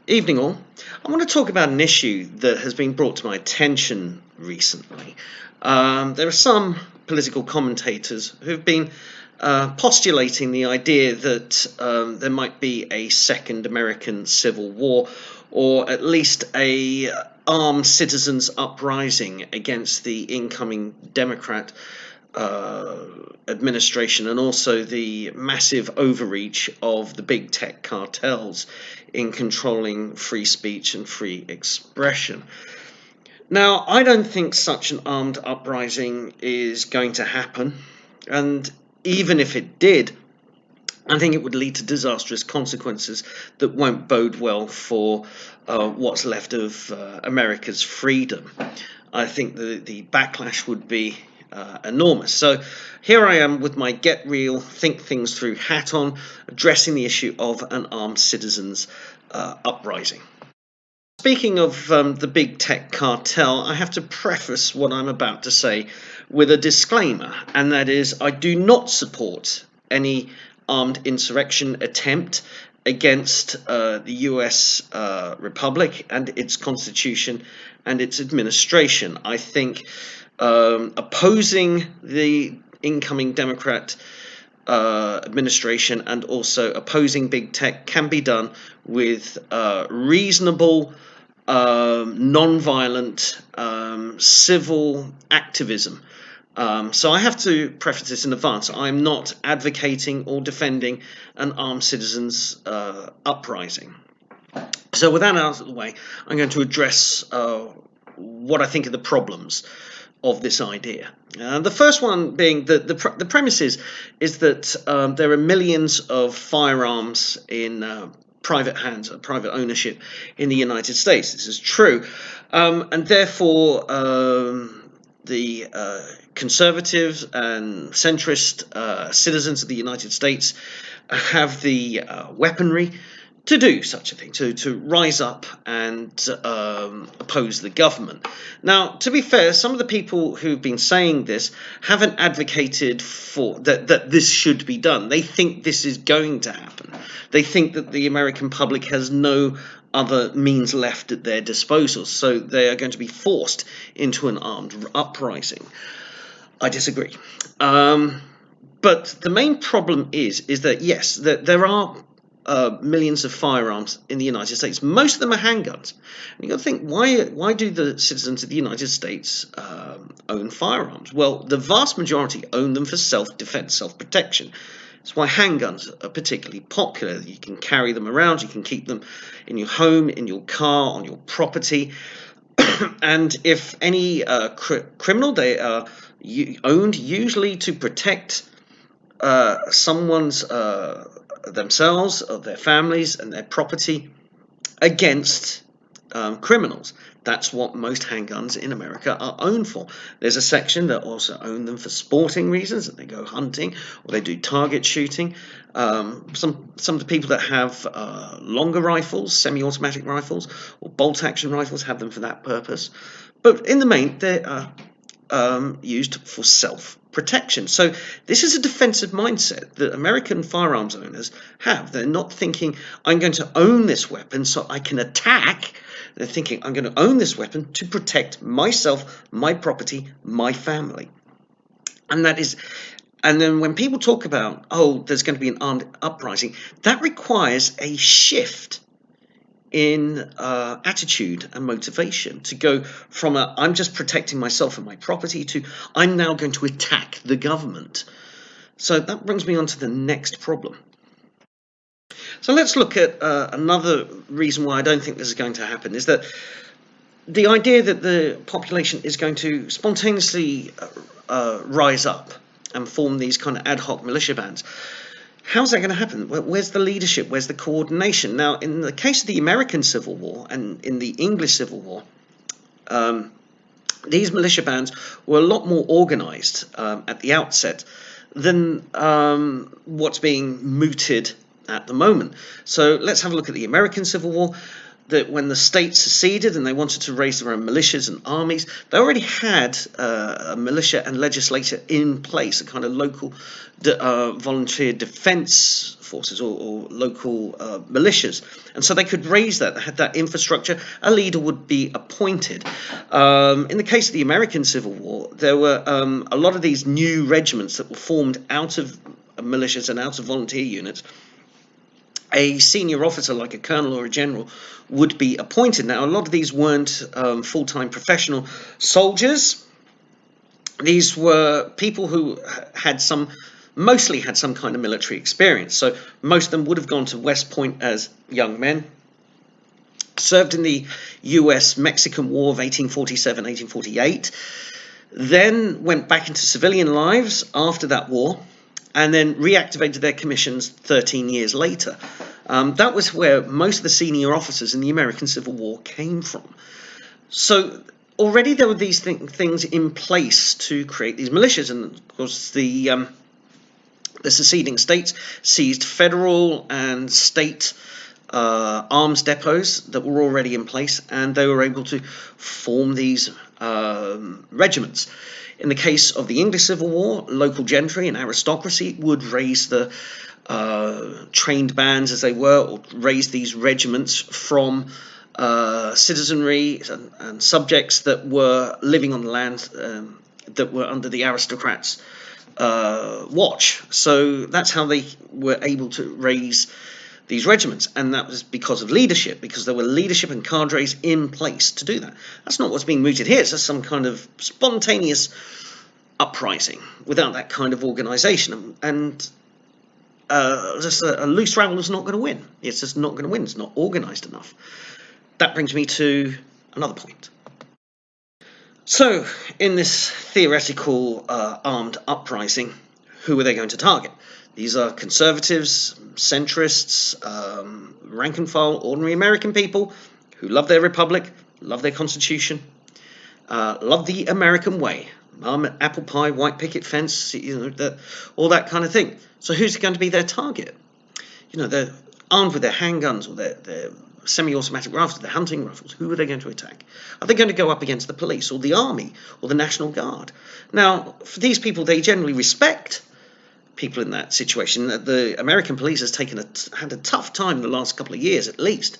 Evening all. I want to talk about an issue that has been brought to my attention recently. There are some political commentators who've been postulating the idea that there might be a second American Civil War, or at least a armed citizens' uprising against the incoming Democrat administration, and also the massive overreach of the big tech cartels in controlling free speech and free expression. Now, I don't think such an armed uprising is going to happen, and even if it did, I think it would lead to disastrous consequences that won't bode well for what's left of America's freedom. I think the backlash would be enormous. So here I am with my Get Real, Think Things Through hat on, addressing the issue of an armed citizens uprising. Speaking of the big tech cartel, I have to preface what I'm about to say with a disclaimer, and that is I do not support any armed insurrection attempt against the US Republic and its constitution and its administration. I think opposing the incoming Democrat administration and also opposing big tech can be done with reasonable, non-violent, civil activism. So I have to preface this in advance. I'm not advocating or defending an armed citizens uprising. So with that out of the way, I'm going to address what I think are the problems of this idea. The first one being that the premise is that there are millions of firearms in private hands, private ownership in the United States. This is true, and therefore the conservative and centrist citizens of the United States have the weaponry to do such a thing, to rise up and oppose the government. Now, to be fair, some of the people who've been saying this haven't advocated for that this should be done. They think this is going to happen. They think that the American public has no other means left at their disposal, so they are going to be forced into an armed uprising. I disagree. But the main problem is that, yes, that there are millions of firearms in the United States. Most of them are handguns. And you've got to think, why do the citizens of the United States own firearms? Well, the vast majority own them for self-defense, self-protection. That's why handguns are particularly popular. You can carry them around, you can keep them in your home, in your car, on your property. And if any criminal, they are owned usually to protect someone's themselves, or their families and their property against criminals. That's what most handguns in America are owned for. There's a section that also own them for sporting reasons, that they go hunting or they do target shooting. Some of the people that have longer rifles, semi-automatic rifles or bolt-action rifles, have them for that purpose. But in the main, they are used for self-protection. So this is a defensive mindset that American firearms owners have. They're not thinking, I'm going to own this weapon so I can attack. They're thinking, I'm going to own this weapon to protect myself, my property, my family. And then when people talk about, oh, there's going to be an armed uprising, that requires a shift in attitude and motivation to go from I'm just protecting myself and my property to I'm now going to attack the government. So that brings me on to the next problem. So let's look at another reason why I don't think this is going to happen, is that the idea that the population is going to spontaneously rise up and form these kind of ad hoc militia bands. How's that going to happen? Where's the leadership? Where's the coordination? Now, in the case of the American Civil War and in the English Civil War, these militia bands were a lot more organized at the outset than what's being mooted at the moment. So let's have a look at the American Civil War. that when the state seceded and they wanted to raise their own militias and armies, they already had a militia and legislature in place, a kind of local volunteer defence forces or local militias. And so they could raise that. They had that infrastructure. A leader would be appointed. In the case of the American Civil War, there were a lot of these new regiments that were formed out of militias and out of volunteer units. A senior officer like a colonel or a general would be appointed. Now, a lot of these weren't full-time professional soldiers. These were people who mostly had some kind of military experience. So most of them would have gone to West Point as young men, served in the US-Mexican War of 1847-1848, then went back into civilian lives after that war, and then reactivated their commissions 13 years later. That was where most of the senior officers in the American Civil War came from. So already there were these things in place to create these militias, and of course the seceding states seized federal and state arms depots that were already in place, and they were able to form these regiments. In the case of the English Civil War, local gentry and aristocracy would raise the trained bands, as they were, or raise these regiments from citizenry and subjects that were living on the land that were under the aristocrats' watch. So that's how they were able to raise these regiments, and that was because of leadership, because there were leadership and cadres in place to do that. That's not what's being mooted here. It's just some kind of spontaneous uprising without that kind of organisation, and just a loose rabble is not going to win. It's just not going to win. It's not organised enough. That brings me to another point. So, in this theoretical armed uprising, who are they going to target? These are conservatives, centrists, rank and file, ordinary American people who love their republic, love their constitution, love the American way. Apple pie, white picket fence, all that kind of thing. So who's going to be their target? They're armed with their handguns or their semi-automatic rifles, their hunting rifles. Who are they going to attack? Are they going to go up against the police or the army or the National Guard? Now, for these people, they generally respect people in that situation. The American police has had a tough time the last couple of years, at least.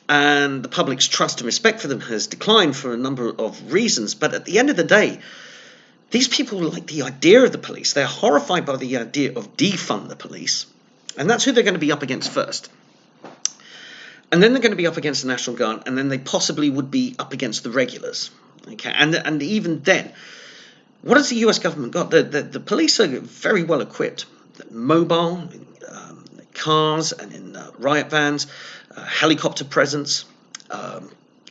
And the public's trust and respect for them has declined for a number of reasons. But at the end of the day, these people like the idea of the police. They're horrified by the idea of defund the police. And that's who they're going to be up against first. And then they're going to be up against the National Guard, and then they possibly would be up against the regulars. Okay, and even then, what has the US government got? The police are very well equipped. Mobile, cars and in riot vans, helicopter presence,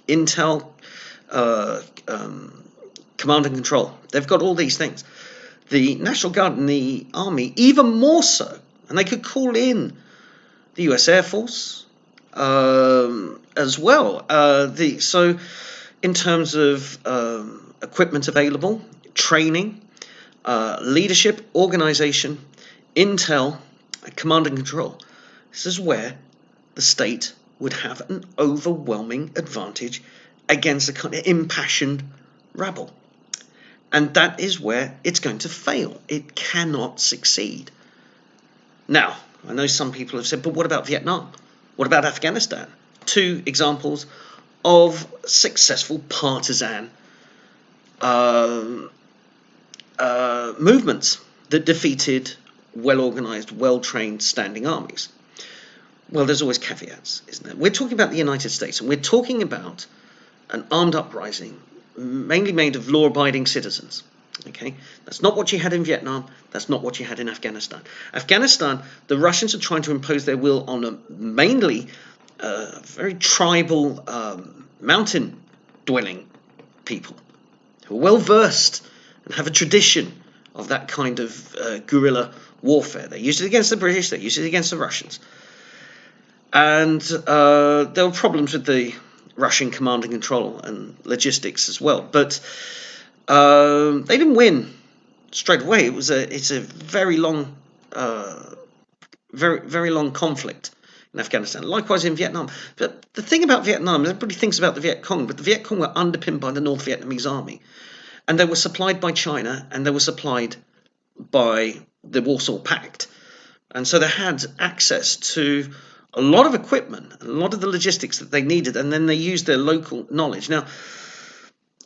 intel, command and control. They've got all these things. The National Guard and the Army, even more so, and they could call in the US Air Force as well. So in terms of equipment available, training, leadership, organization, intel, command and control, this is where the state would have an overwhelming advantage against a kind of impassioned rabble. And that is where it's going to fail. It cannot succeed. Now, I know some people have said, but what about Vietnam? What about Afghanistan? Two examples of successful partisan movements that defeated well-organized, well-trained standing armies. Well, there's always caveats, isn't there? We're talking about the United States, and we're talking about an armed uprising mainly made of law-abiding citizens. Okay, that's not what you had in Vietnam. That's not what you had in Afghanistan. Afghanistan, the Russians are trying to impose their will on a mainly very tribal, mountain-dwelling people who are well-versed and have a tradition of that kind of guerrilla warfare. They used it against the British. They used it against the Russians. And there were problems with the Russian command and control and logistics as well. But they didn't win straight away. It's a very long, very long conflict. in Afghanistan. Likewise in Vietnam. But the thing about Vietnam, everybody thinks about the Viet Cong, but the Viet Cong were underpinned by the North Vietnamese army. And they were supplied by China, and they were supplied by the Warsaw Pact. And so they had access to a lot of equipment, a lot of the logistics that they needed, and then they used their local knowledge. Now,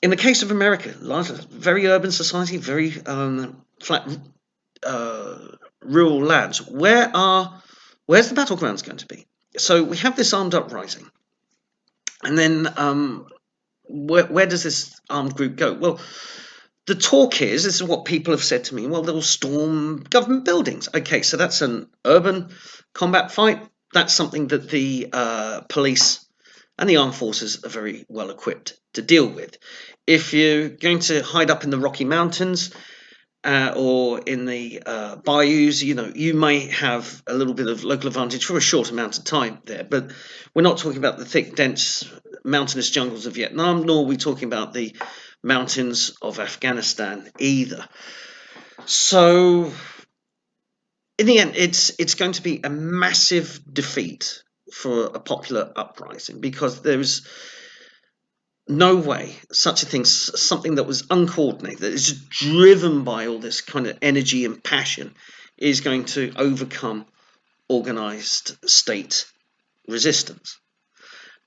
in the case of America, very urban society, very flat rural lands. Where's the battlegrounds going to be? So we have this armed uprising, and then where does this armed group go? Well, the talk is, this is what people have said to me, well, they'll storm government buildings. Okay, so that's an urban combat fight. That's something that the police and the armed forces are very well equipped to deal with. If you're going to hide up in the Rocky Mountains or in the bayous, you may have a little bit of local advantage for a short amount of time there. But we're not talking about the thick, dense, mountainous jungles of Vietnam, nor are we talking about the mountains of Afghanistan either. So in the end, it's going to be a massive defeat for a popular uprising, because there's no way such a thing, something that was uncoordinated, that is driven by all this kind of energy and passion, is going to overcome organized state resistance.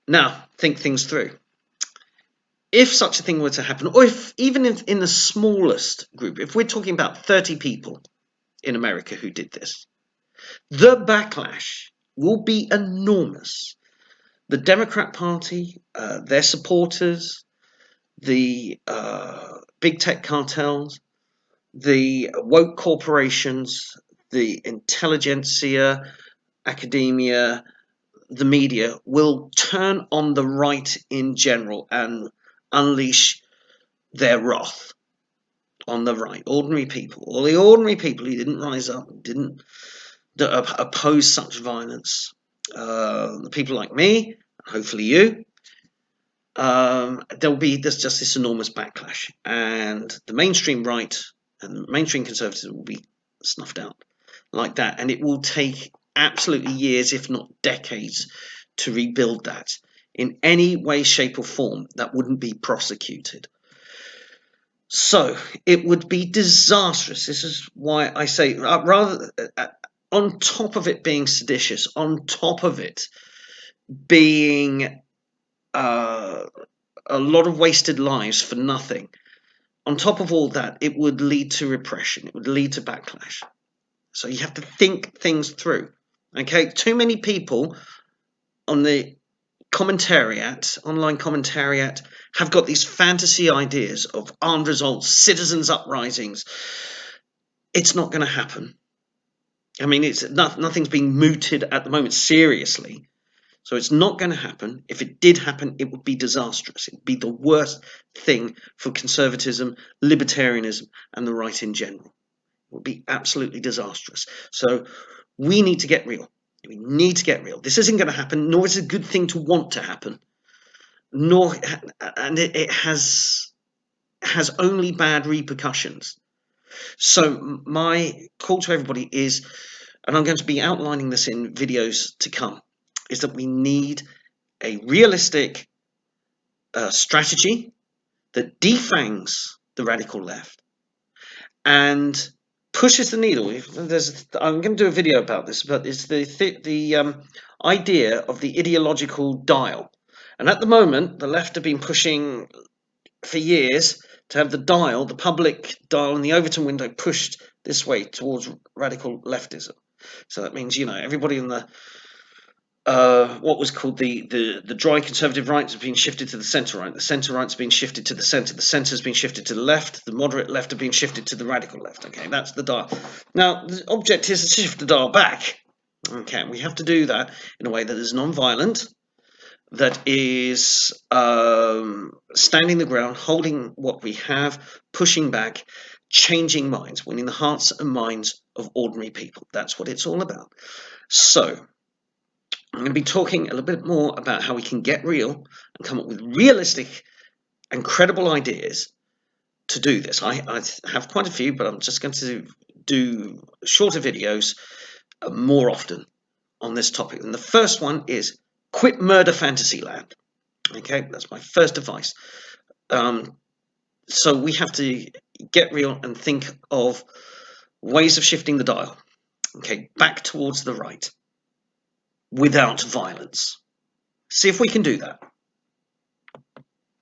Now, think things through. If such a thing were to happen, or if even in the smallest group, if we're talking about 30 people in America who did this, the backlash will be enormous. The Democrat Party, their supporters, the big tech cartels, the woke corporations, the intelligentsia, academia, the media will turn on the right in general and unleash their wrath on the right, ordinary people, all the ordinary people who didn't rise up, didn't oppose such violence. The people like me, hopefully you, there's just this enormous backlash, and the mainstream right and the mainstream conservatives will be snuffed out like that, and it will take absolutely years, if not decades, to rebuild that in any way, shape, or form that wouldn't be prosecuted. So it would be disastrous. This is why I say, rather, on top of it being seditious, on top of it being a lot of wasted lives for nothing, on top of all that, it would lead to repression. It would lead to backlash. So you have to think things through. Okay, too many people on the online commentariat, have got these fantasy ideas of armed revolts, citizens' uprisings. It's not going to happen. I mean, nothing's being mooted at the moment seriously. So it's not going to happen. If it did happen, it would be disastrous. It would be the worst thing for conservatism, libertarianism, and the right in general. It would be absolutely disastrous. So we need to get real. We need to get real. This isn't going to happen, nor is it a good thing to want to happen. And it has only bad repercussions. So my call to everybody is, and I'm going to be outlining this in videos to come, is that we need a realistic strategy that defangs the radical left and pushes the needle. I'm going to do a video about this, but it's the idea of the ideological dial. And at the moment, the left have been pushing for years to have the dial, the public dial in the Overton window, pushed this way towards radical leftism. So that means, everybody in the what was called the dry conservative right has been shifted to the centre right. The centre right's been shifted to the centre. The centre's been shifted to the left. The moderate left have been shifted to the radical left. Okay, that's the dial. Now, the object is to shift the dial back. Okay, we have to do that in a way that is non-violent, that is standing the ground, holding what we have, pushing back, changing minds, winning the hearts and minds of ordinary people. That's what it's all about. So I'm going to be talking a little bit more about how we can get real and come up with realistic and credible ideas to do this. I have quite a few, but I'm just going to do shorter videos more often on this topic. And the first one is quit murder fantasy land. Okay, that's my first advice. So we have to get real and think of ways of shifting the dial. Okay, back towards the right without violence. See if we can do that.